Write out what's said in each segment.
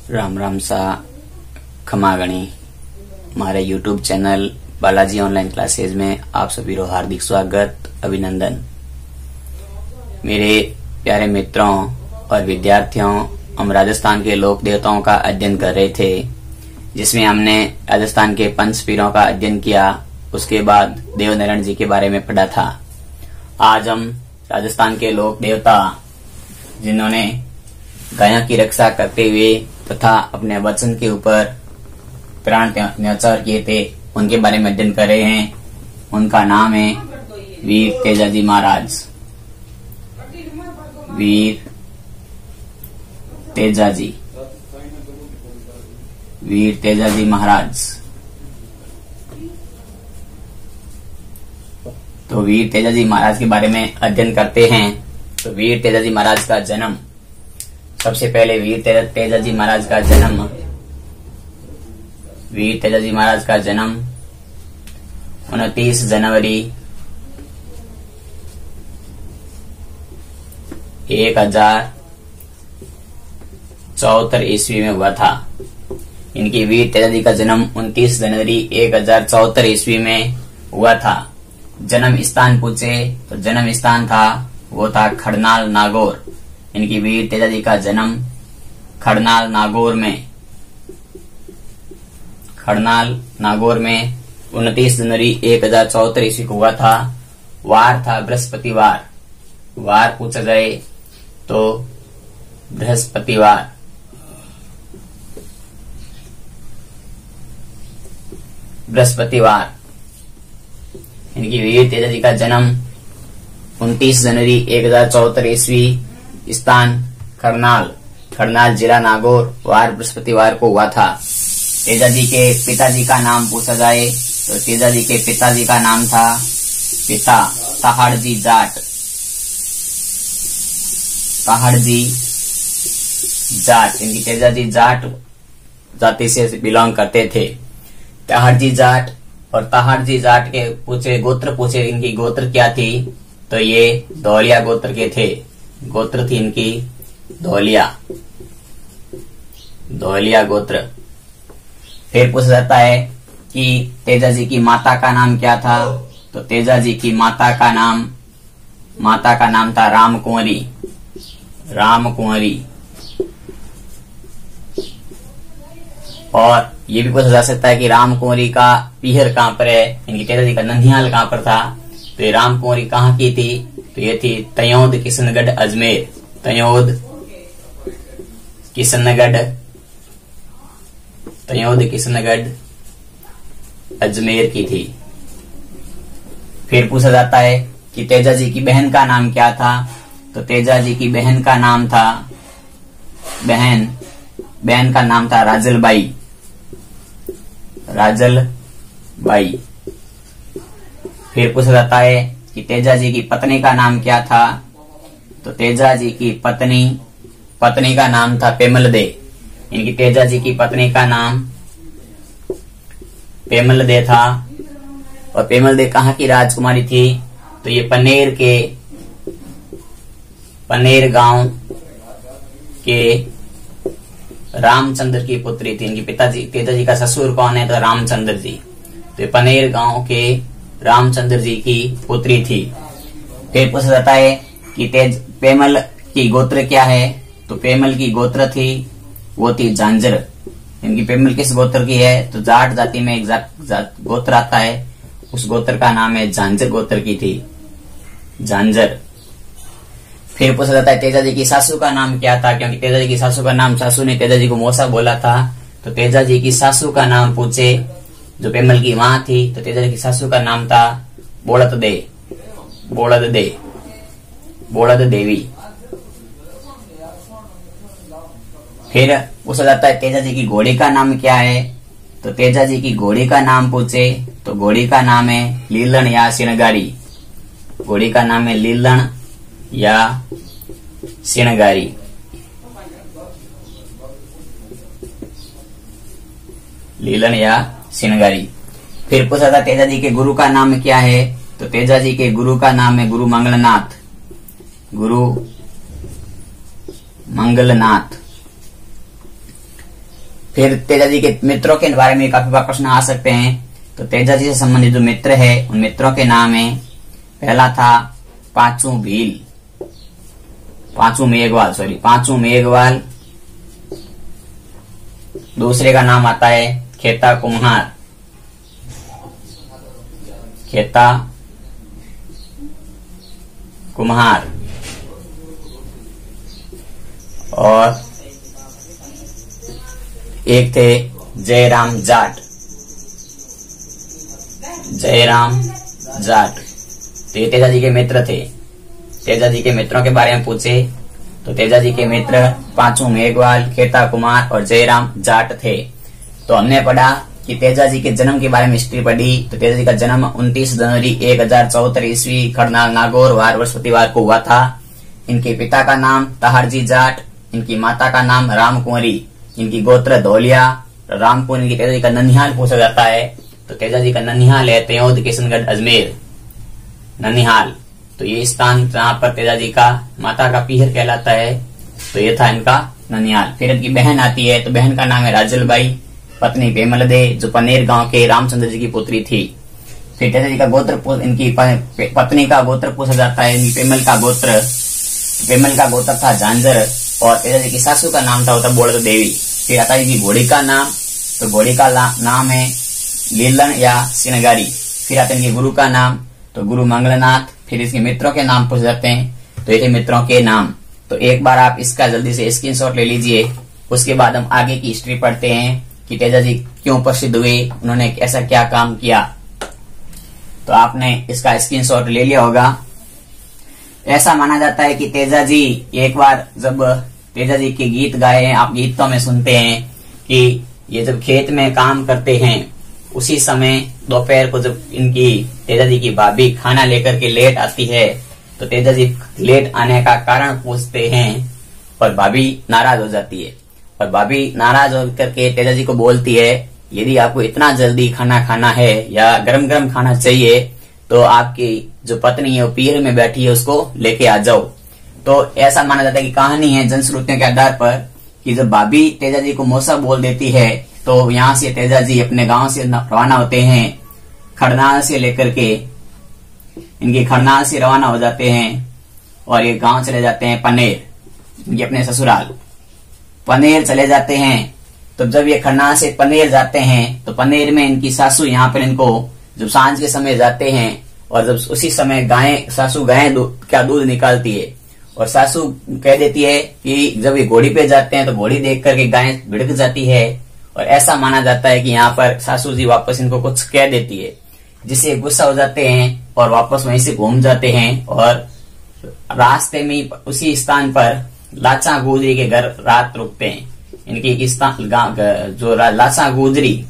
राम राम सा खमागणी। हमारे YouTube channel Balaji online classes में आप सभी को हार्दिक स्वागत, अभिनंदन। मेरे प्यारे मित्रों और विद्यार्थियों, हम राजस्थान के लोक देवताओं का अध्ययन कर रहे थे, जिसमें हमने राजस्थान के पंच पीरों का अध्ययन किया। उसके बाद देवनारायण जी के बारे में पढ़ा था। आज हम राजस्थान के लोक देवता जिन्होंने गायों की रक्षा करते हुए तथा अपने वचन के ऊपर प्राण न्यौछावर किए थे, उनके बारे में अध्ययन कर रहे हैं। उनका नाम है वीर तेजाजी महाराज। वीर तेजाजी, वीर तेजाजी महाराज। तो वीर तेजाजी महाराज के बारे में अध्ययन करते हैं। तो वीर तेजाजी महाराज का जन्म, सबसे पहले वीर तेजाजी महाराज का जन्म, वीर तेजाजी महाराज का जन्म 29 जनवरी 1074 ईस्वी में हुआ था। इनकी वीर तेजाजी का जन्म 29 जनवरी 1074 ईस्वी में हुआ था। जन्म स्थान पूछे तो जन्म स्थान था वो था खड़नाल नागौर। इनकी वीर तेजाजी का जन्म खड़नाल नागौर में 29 जनवरी 1074 ईस्वी को हुआ था। वार था बृहस्पतिवार। वार पूछा जाए तो बृहस्पतिवार। बृहस्पतिवार। इनकी वीर तेजाजी का जन्म 29 जनवरी 1074 ईस्वी, स्थान खड़नाल जिला नागौर, वार बृहस्पतिवार को हुआ था। तेजाजी के पिताजी का नाम पूछा जाए तो तेजाजी के पिताजी का नाम था पिता ताहड़जी जाट। ताहड़जी जाट। इनकी तेजाजी जाट जाति से बिलोंग करते थे। ताहड़जी जाट। और ताहड़जी जाट के गोत्र पूछे इनकी गोत्र क्या थी, तो ये धौलिया गोत्र के थे। गोत्र थी इनकी धौलिया गोत्र। फिर पूछा जाता है कि तेजाजी की माता का नाम क्या था, तो तेजाजी की माता का नाम था रामकुंवरी। और ये भी पूछा जा सकता है कि रामकुंवरी का पीहर कहाँ पर है। इनकी तेजाजी का नंदियाल कहाँ पर था, तो ये रामकुंवरी कहाँ की थी, तो ये थी तयोद किशनगढ़ अजमेर। तयोद किशनगढ़ अजमेर की थी। फिर पूछा जाता है कि तेजाजी की बहन का नाम क्या था, तो तेजाजी की बहन का नाम था बहन का नाम था राजलबाई। फिर पूछा जाता है कि तेजाजी की पत्नी का नाम क्या था, तो तेजाजी की पत्नी का नाम था पेमल दे। इनकी तेजाजी की पत्नी का नाम पेमल दे था। और पेमल दे कहाँ की राजकुमारी थी, तो ये पनेर गांव के रामचंद्र की पुत्री थी। इनकी तेजाजी का ससुर कौन है, तो रामचंद्र जी। तो ये पनेर गांव के रामचंद्र जी की पुत्री थी। फिर पूछा जाता है कि पेमल की गोत्र क्या है, तो पेमल की गोत्र थी वो थी झांझर। इनकी पेमल किस गोत्र की है, तो जाट जाति में एक गोत्र आता है, उस गोत्र का नाम है झांझर गोत्र की थी, झांझर। फिर पूछा जाता है तेजाजी की सासू का नाम क्या था, क्योंकि तेजाजी की सासू का नाम, सासू ने तेजाजी को मौसा बोला था, तो तेजाजी की सासू का नाम पूछे जो पेमल की माँ थी, तो तेजाजी की सासू का नाम था बोलत देवी। फिर पूछा जाता है तेजाजी की घोड़ी का नाम क्या है, तो तेजाजी की घोड़ी का नाम पूछे तो घोड़ी का नाम है लीलन या सिणगारी। घोड़ी का नाम है लीलन या सिणगारी। फिर पूछा था तेजाजी के गुरु का नाम क्या है, तो तेजाजी के गुरु का नाम है गुरु मंगलनाथ। फिर तेजा जी के मित्रों के बारे में काफी बार प्रश्न आ सकते हैं। तो तेजा जी से संबंधित जो मित्र है उन मित्रों के नाम है, पहला था पांचू भील, पांचू मेघवाल। दूसरे का नाम आता है खेता कुम्हार। और एक थे जयराम जाट। तो ये तेजा जी के मित्र थे। तेजा जी के मित्रों के बारे में पूछे तो तेजा जी के मित्र पांचू मेघवाल, खेता कुमार और जयराम जाट थे। तो हमने पढ़ा कि तेजा जी के जन्म के बारे में हिस्ट्री पढ़ी। तो तेजा जी का जन्म 29 जनवरी 1074 ईस्वी खड़नाल नागौर वार बृहस्पतिवार को हुआ था। इनके पिता का नाम तहारजी जाट, इनकी माता का नाम राम कुंवरी, इनकी गोत्र धौलिया। रामपुर इनकी तेजा जी का ननिहाल पूछा जाता है। तो तेजा जी का ननिहाल है त्योद किशनगढ़ अजमेर, ननिहाल। तो ये स्थान जहाँ पर तेजा जी का माता का पीहर कहलाता है, तो ये था इनका ननिहाल। फिर इनकी बहन आती है, तो बहन का नाम है राजलबाई, पत्नी पेमल दे, जो पनेर गांव के रामचंद्र जी की पुत्री थी। फिर तेजा जी का गोत्र, इनकी पत्नी का गोत्र पूछा जाता है। इनकी पेमल का गोत्र था झांझर। और तेजा जी की सासू का नाम था बोड़द देवी। फिर आता है इनकी घोड़ी का नाम, तो घोड़ी का नाम है लीलन या सिनगारी। फिर आते हैं इनके गुरु का नाम, तो गुरु मंगलनाथ। फिर इसके मित्रों के नाम पूछ जाते हैं, तो ये थे मित्रों के नाम। तो एक बार आप इसका जल्दी से स्क्रीनशॉट ले लीजिए। उसके बाद हम आगे की हिस्ट्री पढ़ते हैं कि तेजा जी क्यों प्रसिद्ध हुए, उन्होंने ऐसा क्या काम किया। तो आपने इसका स्क्रीनशॉट ले लिया होगा। ऐसा माना जाता है कि तेजा जी एक बार जब तेजा जी के गीत गाए हैं, आप गीतों में सुनते हैं कि ये जब खेत में काम करते हैं, उसी समय दोपहर को जब इनकी तेजा जी की भाभी खाना लेकर के लेट आती है, तो तेजा जी लेट आने का कारण पूछते हैं और भाभी नाराज हो जाती है। और भाभी नाराज होकर के तेजा जी को बोलती है, यदि आपको इतना जल्दी खाना खाना है या गरम गरम खाना चाहिए, तो आपकी जो पत्नी है वो पीर में बैठी है, उसको लेके आ जाओ। तो ऐसा माना जाता है कि कहानी है जनश्रुतियों के आधार पर कि जब भाभी तेजा जी को मौसा बोल देती है, तो यहाँ से तेजा जी अपने गांव से रवाना होते हैं, खड़नाल से लेकर के इनके खड़नाल से रवाना हो जाते हैं और ये गांव चले जाते हैं पनेर, इनके अपने ससुराल पनेर चले जाते हैं। तो जब ये खड़नाल से पनेर जाते हैं, तो पनेर में इनकी सासू यहाँ पर इनको जब सांझ के समय जाते हैं और जब उसी समय सासू गाय का दूध निकालती है और सासू कह देती है कि जब ये घोड़ी पे जाते हैं तो घोड़ी देख करके गाय भिड़क जाती है। और ऐसा माना जाता है कि यहाँ पर सासू जी वापस इनको कुछ कह देती है, जिससे गुस्सा हो जाते हैं और वापस वहीं से घूम जाते हैं। और रास्ते में उसी स्थान पर लाचा गुजरी के घर रात रुकते हैं। इनकी जो लाचा गुजरी,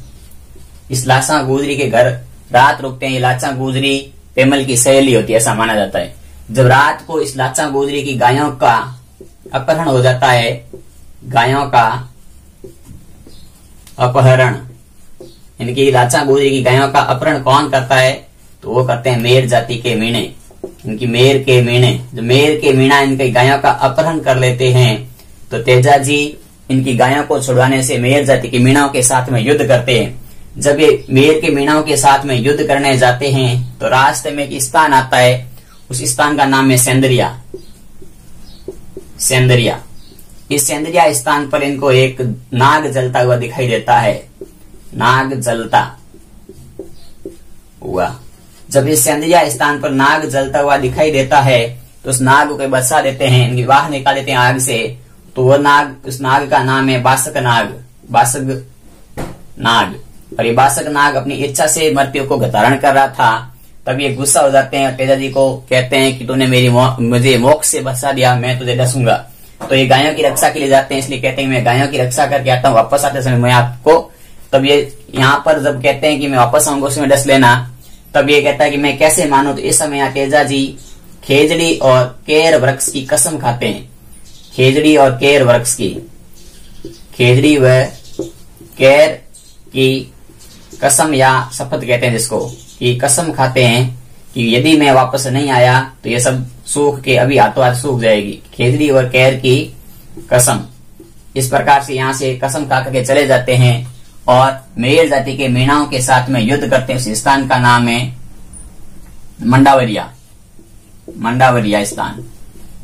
इस लाचा गुजरी के घर रात रुकते हैं। ये लाचा गुजरी पेमल की सहेली होती है, ऐसा माना जाता है। जब रात को इस लाचा गुजरी की गायों का अपहरण हो जाता है, गायों का अपहरण, इनकी लाचा गुजरी की गायों का अपहरण कौन करता है, तो वो करते हैं मेर जाति के मीणे। इनकी मेर के मीणे, जो मेर के मीणा इनकी गायों का अपहरण कर लेते हैं। तो तेजा जी इनकी गायों को छुड़वाने से मेर जाति की मीणाओं के साथ में युद्ध करते हैं। जब ये मेर के मीणाओं के साथ में युद्ध करने जाते हैं, तो रास्ते में एक स्थान आता है, उस स्थान का नाम है सेंदरिया। इस सेंदरिया स्थान पर इनको एक नाग जलता हुआ दिखाई देता है, नाग जलता हुआ। जब इस सेंदरिया स्थान पर नाग जलता हुआ दिखाई देता है, तो उस नाग को बचा देते हैं, इनकी बाहर निकाल देते हैं आग से। तो वो नाग, उस नाग का नाम है बासक नाग। और ये बासक नाग अपनी इच्छा से मृत्यु को धारण कर रहा था। तब ये गुस्सा हो जाते हैं और तेजा जी को कहते हैं कि तूने मुझे मोक्ष से बचा दिया, मैं तुझे डसूंगा। तो ये गायों की रक्षा के लिए जाते हैं, इसलिए कहते हैं मैं गायों की रक्षा करके आता हूँ, वापस आते समय मैं आपको। तब ये यहाँ पर जब कहते हैं कि मैं वापस आऊंगा उसमें डस लेना, तब ये कहता है कि मैं कैसे मानू। तो इस समय तेजा जी खेजड़ी और केर वृक्ष की कसम खाते हैं। खेजड़ी और केर वृक्ष की, खेजड़ी व केर की कसम या शपथ कहते हैं जिसको, कि कसम खाते हैं कि यदि मैं वापस नहीं आया तो ये सब सूख के अभी हाथों हाथ सूख जाएगी। खेजड़ी और केर की कसम। इस प्रकार से यहाँ से कसम खा करके चले जाते हैं और मेयर जाति के मीणाओं के साथ में युद्ध करते हैं। उस स्थान का नाम है मंडावरिया, मंडावरिया स्थान।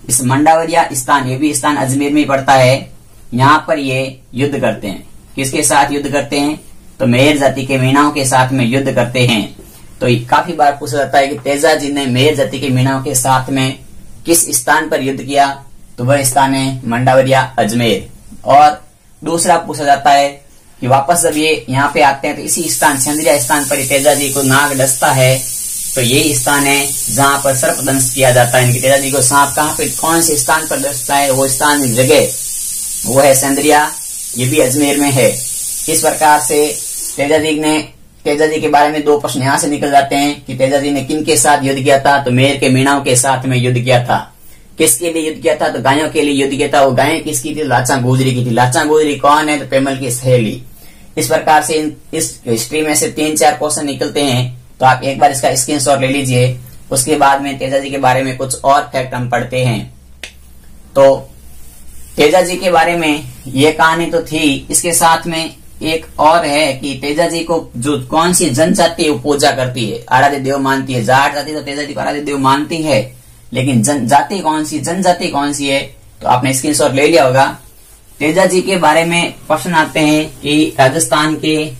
इस मंडावरिया स्थान, ये भी स्थान अजमेर में ही पड़ता है। यहाँ पर ये युद्ध करते हैं। किसके साथ युद्ध करते हैं? तो मेयर जाति के मीणाओं के साथ में युद्ध करते हैं। तो काफी बार पूछा जाता है कि तेजाजी ने मेयर जाति के मीणाओं के साथ में किस स्थान पर युद्ध किया? तो वह स्थान है मंडावरिया, अजमेर। और दूसरा पूछा जाता है कि वापस जब ये यहाँ पे आते हैं तो इसी स्थान सेंद्रिया स्थान पर तेजाजी को नाग डसता है। तो यही स्थान है जहाँ पर सर्पदंश किया जाता है। इनकी तेजाजी को सांप कहाँ पे, कौन से स्थान पर डसता है, वो स्थान जगह वो है सेंद्रिया, ये भी अजमेर में है। इस प्रकार से तेजाजी के बारे में 2 प्रश्न यहाँ से निकल जाते हैं कि तेजाजी ने किन के साथ युद्ध किया था? तो मेयर के मीणाओं के साथ में युद्ध किया था। किसके लिए युद्ध किया था? तो गायों के लिए युद्ध किया था। वो गायें किसकी थी? लाचा गुजरी की थी। लाचा गुजरी कौन है? तो पेमल की सहेली। इस प्रकार से इस हिस्ट्री में से 3-4 क्वेश्चन निकलते हैं। तो आप एक बार इसका स्क्रीनशॉट ले लीजिए। उसके बाद में तेजाजी के बारे में कुछ और फैक्ट हम पढ़ते हैं। तो तेजाजी के बारे में ये कहानी तो थी, इसके साथ में एक और है कि तेजाजी को जो कौन सी जनजाति वो पूजा करती है, आराध्य देव मानती है। जाट जाति तो तेजाजी को आराध्य देव मानती है, लेकिन जाति कौन सी, जनजाति कौन सी है? तो आपने स्क्रीनशॉट ले लिया होगा। तेजाजी के बारे में प्रश्न आते हैं कि राजस्थान के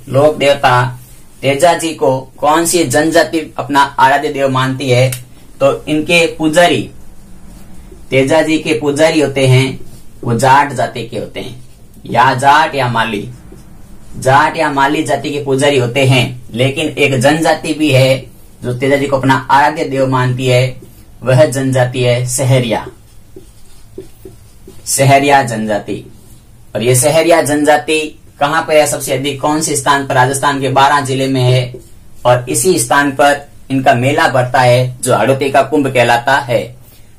लोक देवता तेजाजी को कौन सी जनजाति अपना आराध्य देव मानती है? तो इनके पुजारी, तेजाजी के पुजारी होते हैं वो जाट जाति के होते हैं, या जाट या माली, जाट या माली जाति के पुजारी होते हैं। लेकिन एक जनजाति भी है जो तेजाजी को अपना आराध्य देव मानती है, वह जनजाति है सहरिया, सहरिया जनजाति। और ये सहरिया जनजाति कहाँ पर है सबसे अधिक? कौन से स्थान पर? राजस्थान के 12 जिले में है। और इसी स्थान पर इनका मेला बढ़ता है जो हड़ौती का कुंभ कहलाता है।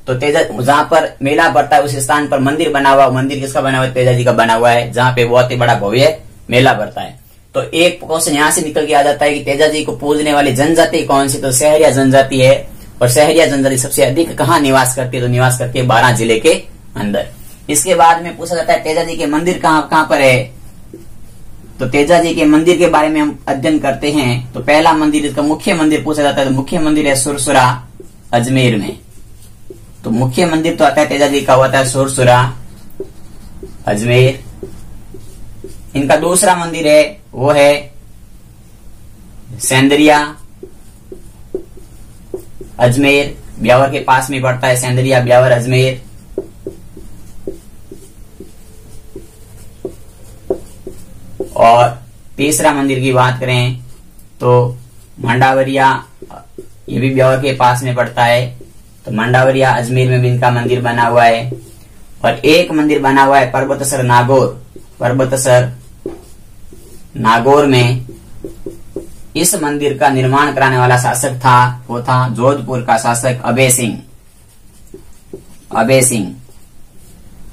तो जहाँ पर मेला बढ़ता है उस स्थान पर मंदिर बना हुआ, मंदिर किसका बना हुआ है? तेजाजी का बना हुआ है, जहाँ पे बहुत ही बड़ा भव्य मेला बढ़ता है। तो एक क्वेश्चन यहाँ से निकल के आ जाता है कि तेजाजी को पूजने वाली जनजाति कौन सी? तो सहरिया जनजाति है। और सहरिया जनजाति सबसे अधिक कहाँ निवास करती है? तो निवास करती है 12 जिले के अंदर। इसके बाद में पूछा जाता है तेजाजी के मंदिर कहाँ पर है? तो तेजाजी के मंदिर के बारे में हम अध्ययन करते हैं। तो पहला मंदिर, इसका मुख्य मंदिर पूछा जाता है, तो मुख्य मंदिर है सुरसुरा, अजमेर में। तो मुख्य मंदिर तो आता है तेजाजी का, होता है सुरसुरा, अजमेर। इनका दूसरा मंदिर है वो है सेंद्रिया, अजमेर, ब्यावर के पास में पड़ता है सेंद्रिया, ब्यावर, अजमेर। और तीसरा मंदिर की बात करें तो मंडावरिया, ये भी ब्यावर के पास में पड़ता है। तो मंडावरिया, अजमेर में भी इनका मंदिर बना हुआ है। और एक मंदिर बना हुआ है पर्वतसर नागौर, पर्वतसर नागौर में। इस मंदिर का निर्माण कराने वाला शासक था, वो था जोधपुर का शासक अभय सिंह, अभय सिंह।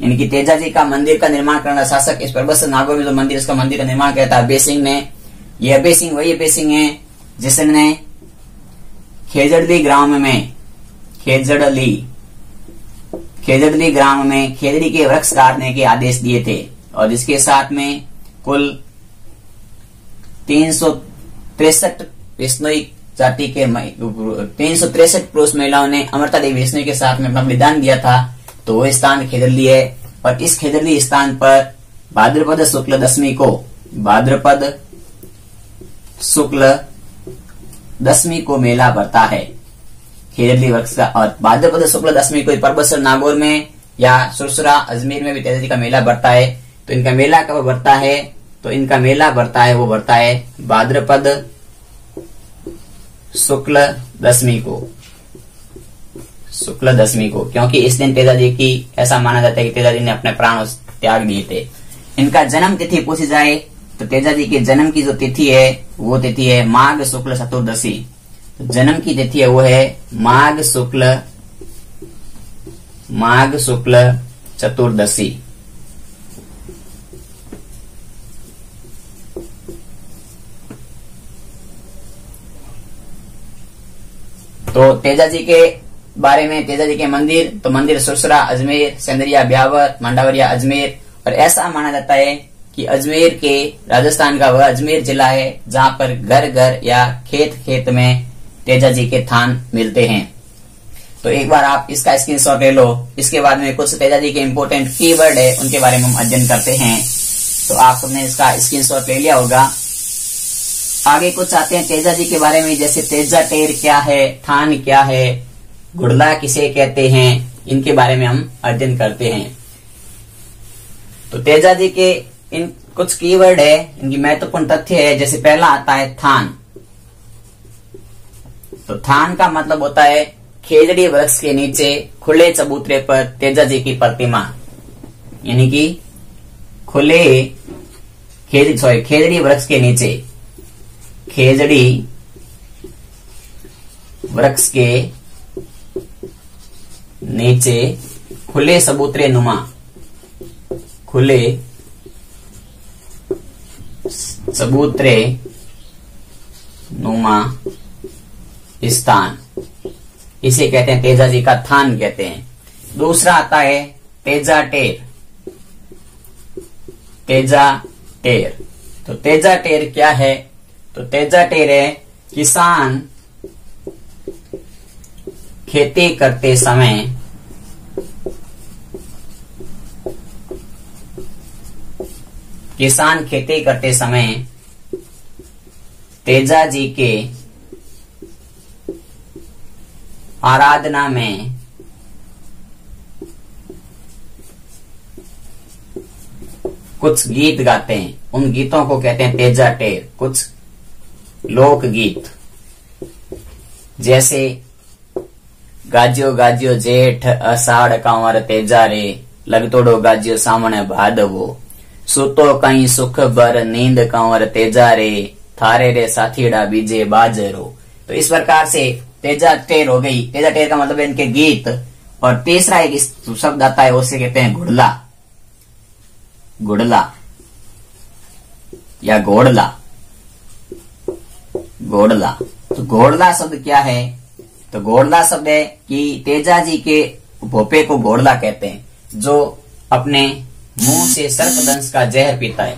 इनकी तेजाजी का मंदिर का निर्माण करने वाला शासक इस पर्वतसर नागौर में जो मंदिर, इसका मंदिर का निर्माण किया था अभय सिंह ने। ये अभय सिंह वही अभय सिंह है जिसने खेजड़ली ग्राम में, खेजड़ली ग्राम में खेजड़ी के वृक्ष काटने के आदेश दिए थे। और इसके साथ में कुल 363 विष्णुई जाति के 363 पुरुष महिलाओं ने अमृता देवी विष्णु के साथ में अपना बलिदान दिया था। तो वो स्थान खेजड़ली है। और इस खेजड़ली स्थान पर भाद्रपद शुक्ल दशमी को, भाद्रपद शुक्ल दशमी को मेला बढ़ता है खेजड़ली वृक्ष का। और भाद्रपद शुक्ल दशमी को पर्वतसर नागौर में या सुरसुरा, अजमेर में भी तेजाजी का मेला बढ़ता है। तो इनका मेला कब बढ़ता है? तो इनका मेला बढ़ता है, वो बढ़ता है भाद्रपद शुक्ल दशमी को, शुक्ल दशमी को, क्योंकि इस दिन तेजाजी की, ऐसा माना जाता है कि तेजाजी ने अपने प्राण त्याग दिए थे। इनका जन्म तिथि पूछी जाए तो तेजाजी के जन्म की जो तिथि है वो तिथि है माघ शुक्ल चतुर्दशी। तो जन्म की तिथि है वो है माघ शुक्ल चतुर्दशी। तो तेजाजी के बारे में, तेजाजी के मंदिर, तो मंदिर सुरसुरा, अजमेर, सेंद्रिया, ब्यावर, मंडावरिया, अजमेर। और ऐसा माना जाता है कि अजमेर के राजस्थान का वह अजमेर जिला है जहां पर घर घर या खेत खेत में तेजा जी के थान मिलते हैं। तो एक बार आप इसका स्क्रीनशॉट ले लो। इसके बाद में कुछ तेजा जी के इंपोर्टेंट कीवर्ड है उनके बारे में हम अध्ययन करते हैं। तो आप सबने इसका स्क्रीनशॉट ले लिया होगा। आगे कुछ आते हैं तेजा जी के बारे में, जैसे तेजा टेर क्या है, थान क्या है, घुड़ला किसे कहते हैं, इनके बारे में हम अध्ययन करते हैं। तो तेजा जी के इन कुछ कीवर्ड है, इनकी महत्वपूर्ण तथ्य है। जैसे पहला आता है थान। तो थान का मतलब होता है खेजड़ी वृक्ष के नीचे खुले चबूतरे पर तेजा जी की प्रतिमा, यानी कि खुले खेजड़ी वृक्ष के नीचे, खेजड़ी वृक्ष के नीचे खुले चबूतरे नुमा, खुले चबूतरे नुमा स्थान, इसे कहते हैं तेजा जी का थान कहते हैं। दूसरा आता है तेजा टेर। तेजा टेर, तो तेजा टेर क्या है? तो तेजा टेर है किसान खेती करते समय तेजा जी के आराधना में कुछ गीत गाते हैं, उन गीतों को कहते हैं तेजा टेर। कुछ लोक गीत जैसे गाजियो गाजियो जेठ अषाढ़ कांवर तेजा रे, लगतोड़ो गाजियो सामने भादवो, सुतो कहीं सुख बर नींद कांवर तेजा रे, थारे रे साथीड़ा बीजे बाजरो। तो इस प्रकार से तेजा टेर हो गई। तेजा टेर का मतलब है इनके गीत। और तीसरा एक शब्द आता है, उसे कहते हैं घुड़ला। घुड़ला या घोड़ला। घोड़ला, तो घोड़ला शब्द क्या है? तो घोड़ला शब्द है कि तेजा जी के भोपे को घोड़ला कहते हैं, जो अपने मुंह से सर्पदंश का जहर पीता है।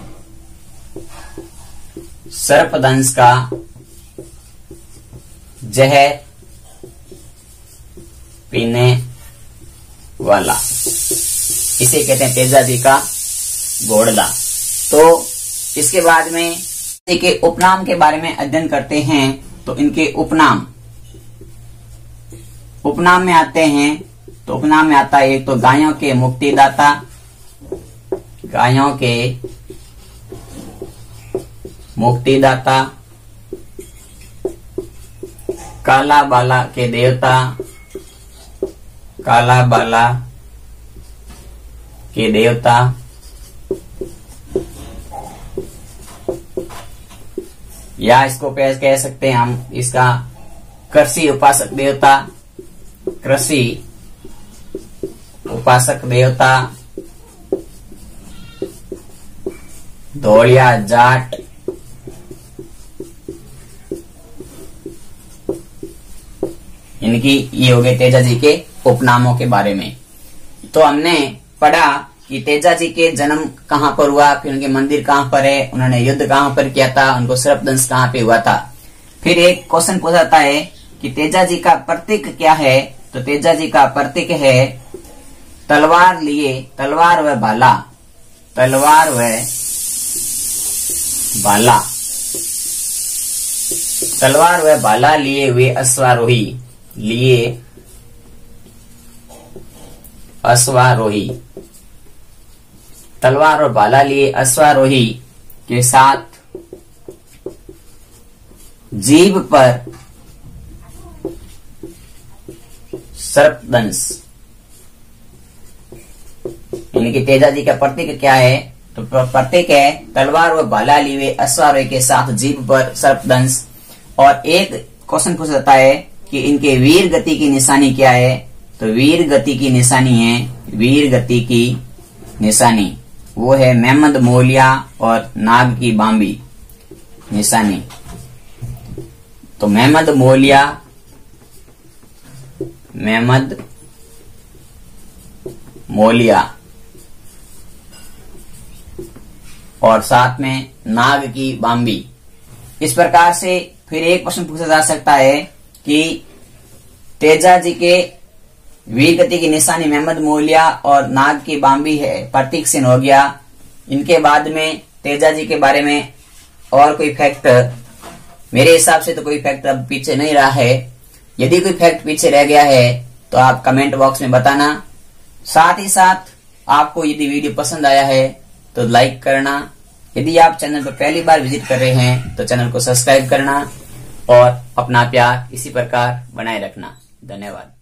सर्पदंश का जहर पीने वाला, इसे कहते हैं तेजा जी का घोड़ला। तो इसके बाद में इनके उपनाम के बारे में अध्ययन करते हैं। तो इनके उपनाम में आते हैं। तो उपनाम में आता है एक तो गायों के मुक्तिदाता, गायों के मुक्तिदाता, काला बाला के देवता, काला बाला के देवता, या इसको कह सकते हैं हम इसका कृषि उपासक देवता, कृषि उपासक देवता, धोलिया जाट, इनकी ये हो गए तेजा जी के उपनामों के बारे में। तो हमने पढ़ा कि तेजा जी के जन्म कहाँ पर हुआ, फिर उनके मंदिर कहाँ पर है, उन्होंने युद्ध कहाँ पर किया था, उनको सर्पदंश कहाँ पे हुआ था। फिर एक क्वेश्चन पूछा जाता है कि तेजा जी का प्रतीक क्या है? तो तेजा जी का प्रतीक है तलवार लिए, तलवार व भाला, तलवार व भाला, तलवार व भाला लिए हुए अश्वारोही, लिए अश्वारोही, तलवार और भाला लिए अश्वारोही के साथ जीभ पर सर्पदंश, यानी कि तेजा जी का प्रतीक क्या है? तो प्रतीक है तलवार व भाला लिए अश्वारोही के साथ जीभ पर सर्पदंश। और एक क्वेश्चन पूछा जाता है कि इनके वीर गति की निशानी क्या है? तो वीर गति की निशानी है, वीर गति की निशानी वो है मेहमद मोलिया और नाग की बांबी निशानी। तो मेहमद मोलिया, मेहमद मोलिया और साथ में नाग की बाम्बी। इस प्रकार से फिर एक प्रश्न पूछा जा सकता है कि तेजा जी के वीर गति की निशानी मेहमद मौलिया और नाग की बाम्बी है, प्रतीक चिन्ह हो गया। इनके बाद में तेजा जी के बारे में और कोई फैक्ट, मेरे हिसाब से तो कोई फैक्ट अब पीछे नहीं रहा है। यदि कोई फैक्ट पीछे रह गया है तो आप कमेंट बॉक्स में बताना। साथ ही साथ आपको यदि वीडियो पसंद आया है तो लाइक करना। यदि आप चैनल पर पहली बार विजिट कर रहे हैं तो चैनल को सब्सक्राइब करना और अपना प्यार इसी प्रकार बनाए रखना। धन्यवाद।